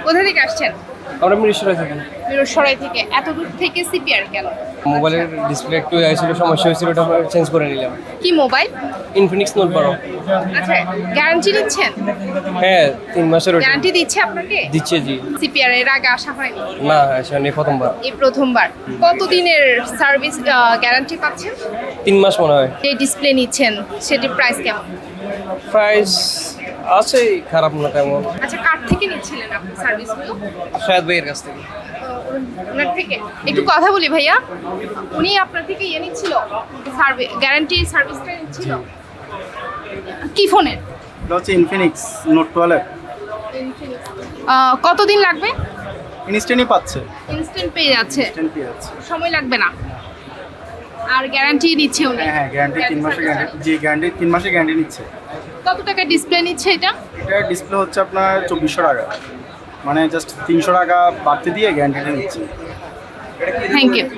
কোথা থেকে আসছেন? আমরা মিরসরাই থেকে। মিরসরাই থেকে। এত দূর থেকে সিপিআর কেন? মোবাইলের ডিসপ্লে একটু ছিল, সমস্যা হয়েছিল, ওটা চেঞ্জ করে নিলাম। কি মোবাইল? Infinix note 12। আচ্ছা, গ্যারান্টি দিচ্ছেন? হ্যাঁ, 3 মাসের ওটা গ্যারান্টি দিচ্ছে আপনাকে? দিচ্ছে। জি সিপিআর এর আগে আসা হয়নি? না, আসলে প্রথমবার। এই প্রথমবার। কতদিনের সার্ভিস গ্যারান্টি পাচ্ছেন? 3 মাস মনে হয়। যে ডিসপ্লে নিচ্ছেন সেটির প্রাইস কেমন? প্রাইস আছে, খারাপ না তেমন। আচ্ছা, কার থেকে নিচ্ছিলেন আপনি সার্ভিসগুলো? শায়দ ভাইয়ের কাছ থেকে। ওনার থেকে একটু কথা বলি ভাইয়া। উনি আপনার থেকে ইয়ে নিচ্ছিল, গ্যারান্টি সার্ভিসটা নিচ্ছিল কি ফোনের? এটা হচ্ছে ইনফিনিক্স নোট 12। কতদিন লাগবে? ইনস্ট্যান্টই পাচ্ছে, ইনস্ট্যান্ট পেয়ে যাচ্ছে, ইনস্ট্যান্ট পেয়ে যাচ্ছে। সময় লাগবে না। আর গ্যারান্টি দিচ্ছে উনি? হ্যাঁ, গ্যারান্টি 3 মাসের গ্যারান্টি। জি, গ্যারান্টি 3 মাসের গ্যারান্টি নিচ্ছে। কত টাকা ডিসপ্লে নিচ্ছে এটা? এটা ডিসপ্লে হচ্ছে আপনার 2400 টাকা, মানে জাস্ট 300 টাকা বাড়তি দিয়ে গ্যারান্টিটা নিচ্ছে। Thank you.